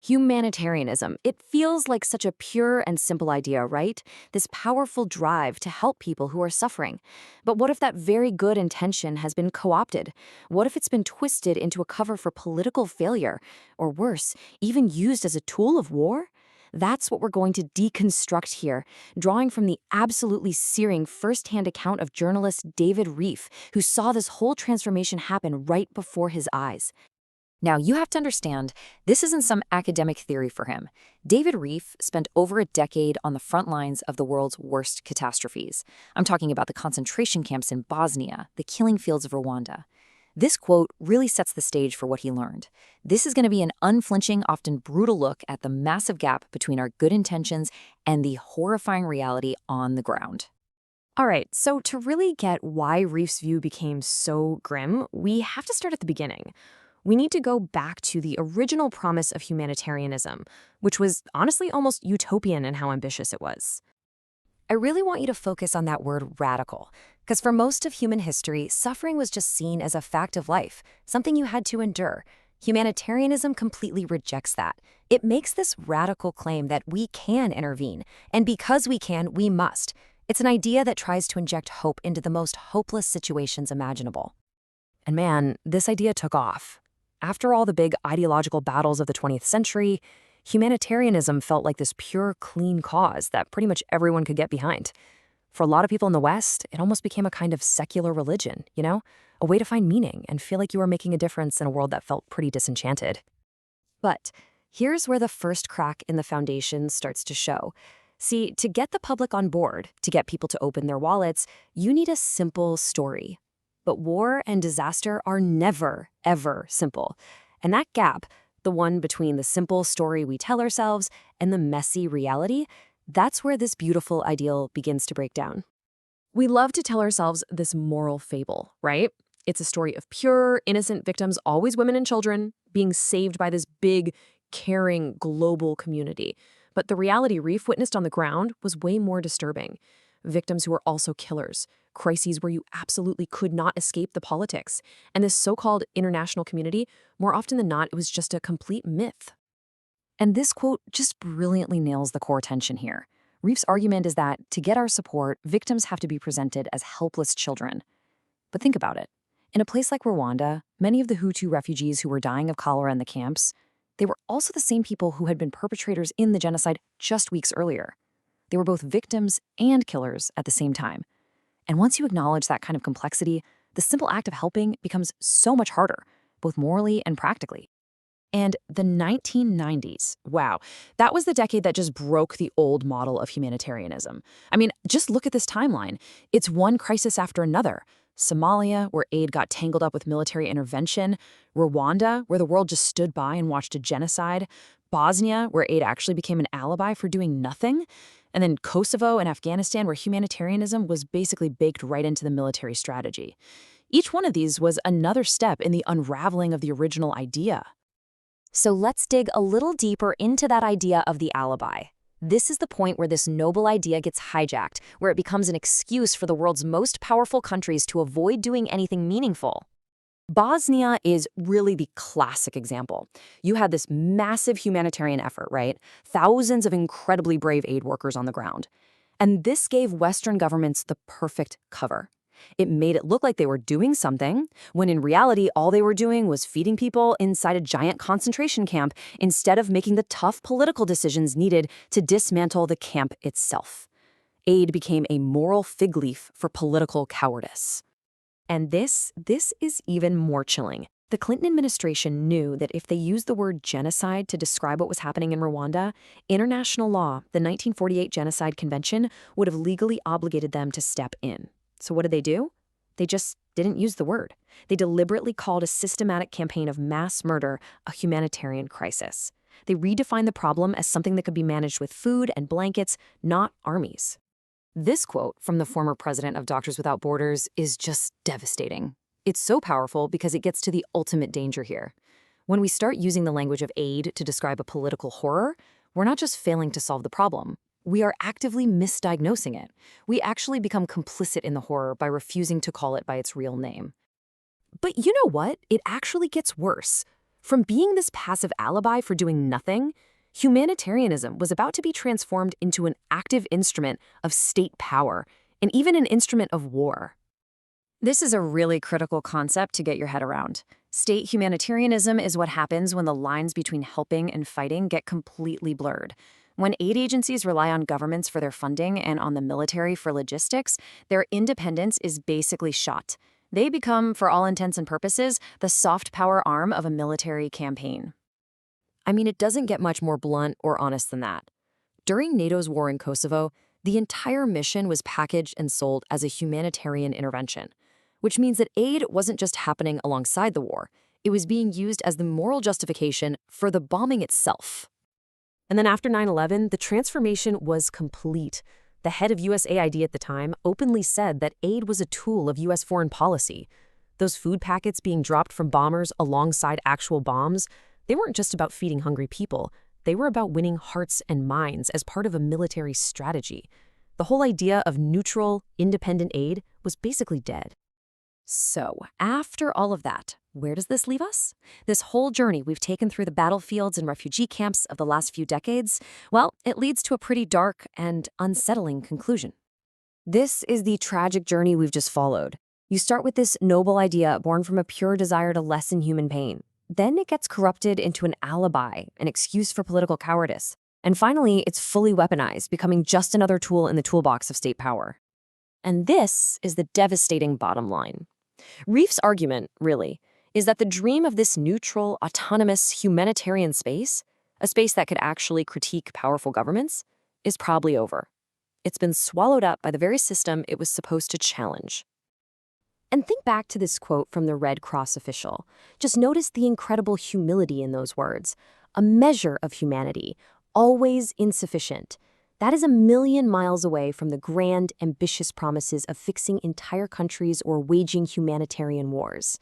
Humanitarianism. It feels like such a pure and simple idea, right? This powerful drive to help people who are suffering. But what if that very good intention has been co-opted? What if it's been twisted into a cover for political failure? Or worse, even used as a tool of war? That's what we're going to deconstruct here, drawing from the absolutely searing first-hand account of journalist David Reef, who saw this whole transformation happen right before his eyes. Now, you have to understand, this isn't some academic theory for him. David Reef spent over a decade on the front lines of the world's worst catastrophes. I'm talking about the concentration camps in Bosnia, the killing fields of Rwanda. This quote really sets the stage for what he learned. This is going to be an unflinching, often brutal look at the massive gap between our good intentions and the horrifying reality on the ground. All right, so to really get why Reef's view became so grim, we have to start at the beginning. We need to go back to the original promise of humanitarianism, which was honestly almost utopian in how ambitious it was. I really want you to focus on that word radical, because for most of human history, suffering was just seen as a fact of life, something you had to endure. Humanitarianism completely rejects that. It makes this radical claim that we can intervene, and because we can, we must. It's an idea that tries to inject hope into the most hopeless situations imaginable. And man, this idea took off. After all the big ideological battles of the 20th century, humanitarianism felt like this pure, clean cause that pretty much everyone could get behind. For a lot of people in the West, it almost became a kind of secular religion, a way to find meaning and feel like you were making a difference in a world that felt pretty disenchanted. But here's where the first crack in the foundation starts to show. See, to get the public on board, to get people to open their wallets, you need a simple story. But war and disaster are never, ever simple. And that gap, the one between the simple story we tell ourselves and the messy reality, that's where this beautiful ideal begins to break down. We love to tell ourselves this moral fable, right? It's a story of pure, innocent victims, always women and children, being saved by this big, caring, global community. But the reality Reef witnessed on the ground was way more disturbing. Victims who were also killers, crises where you absolutely could not escape the politics. And this so-called international community, more often than not, it was just a complete myth. And this quote just brilliantly nails the core tension here. Reef's argument is that, to get our support, victims have to be presented as helpless children. But think about it. In a place like Rwanda, many of the Hutu refugees who were dying of cholera in the camps, they were also the same people who had been perpetrators in the genocide just weeks earlier. They were both victims and killers at the same time. And once you acknowledge that kind of complexity, the simple act of helping becomes so much harder, both morally and practically. And the 1990s, wow, that was the decade that just broke the old model of humanitarianism. I mean, just look at this timeline. It's one crisis after another. Somalia, where aid got tangled up with military intervention. Rwanda, where the world just stood by and watched a genocide. Bosnia, where aid actually became an alibi for doing nothing. And then Kosovo and Afghanistan, where humanitarianism was basically baked right into the military strategy. Each one of these was another step in the unraveling of the original idea. So let's dig a little deeper into that idea of the alibi. This is the point where this noble idea gets hijacked, where it becomes an excuse for the world's most powerful countries to avoid doing anything meaningful. Bosnia is really the classic example. You had this massive humanitarian effort, right? Thousands of incredibly brave aid workers on the ground. And this gave Western governments the perfect cover. It made it look like they were doing something, when in reality, all they were doing was feeding people inside a giant concentration camp instead of making the tough political decisions needed to dismantle the camp itself. Aid became a moral fig leaf for political cowardice. And this is even more chilling. The Clinton administration knew that if they used the word genocide to describe what was happening in Rwanda, international law, the 1948 Genocide Convention, would have legally obligated them to step in. So what did they do? They just didn't use the word. They deliberately called a systematic campaign of mass murder a humanitarian crisis. They redefined the problem as something that could be managed with food and blankets, not armies. This quote from the former president of Doctors Without Borders is just devastating. It's so powerful because it gets to the ultimate danger here. When we start using the language of aid to describe a political horror, we're not just failing to solve the problem. We are actively misdiagnosing it. We actually become complicit in the horror by refusing to call it by its real name. But you know what? It actually gets worse. From being this passive alibi for doing nothing, humanitarianism was about to be transformed into an active instrument of state power and even an instrument of war. This is a really critical concept to get your head around. State humanitarianism is what happens when the lines between helping and fighting get completely blurred. When aid agencies rely on governments for their funding and on the military for logistics, their independence is basically shot. They become, for all intents and purposes, the soft power arm of a military campaign. I mean, it doesn't get much more blunt or honest than that. During NATO's war in Kosovo, the entire mission was packaged and sold as a humanitarian intervention, which means that aid wasn't just happening alongside the war. It was being used as the moral justification for the bombing itself. And then after 9/11, the transformation was complete. The head of USAID at the time openly said that aid was a tool of U.S. foreign policy. Those food packets being dropped from bombers alongside actual bombs, they weren't just about feeding hungry people. They were about winning hearts and minds as part of a military strategy. The whole idea of neutral, independent aid was basically dead. So, after all of that, where does this leave us? This whole journey we've taken through the battlefields and refugee camps of the last few decades, well, it leads to a pretty dark and unsettling conclusion. This is the tragic journey we've just followed. You start with this noble idea born from a pure desire to lessen human pain. Then it gets corrupted into an alibi, an excuse for political cowardice. And finally, it's fully weaponized, becoming just another tool in the toolbox of state power. And this is the devastating bottom line. Reef's argument, really, is that the dream of this neutral, autonomous, humanitarian space, a space that could actually critique powerful governments, is probably over. It's been swallowed up by the very system it was supposed to challenge. And think back to this quote from the Red Cross official. Just notice the incredible humility in those words. A measure of humanity, always insufficient. That is a million miles away from the grand, ambitious promises of fixing entire countries or waging humanitarian wars.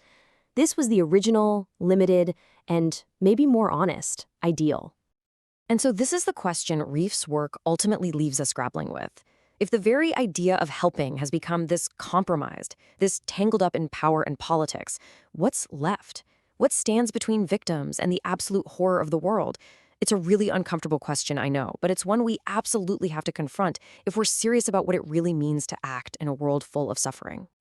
This was the original, limited, and maybe more honest ideal. And so this is the question Reef's work ultimately leaves us grappling with. If the very idea of helping has become this compromised, this tangled up in power and politics, what's left? What stands between victims and the absolute horror of the world? It's a really uncomfortable question, I know, but it's one we absolutely have to confront if we're serious about what it really means to act in a world full of suffering.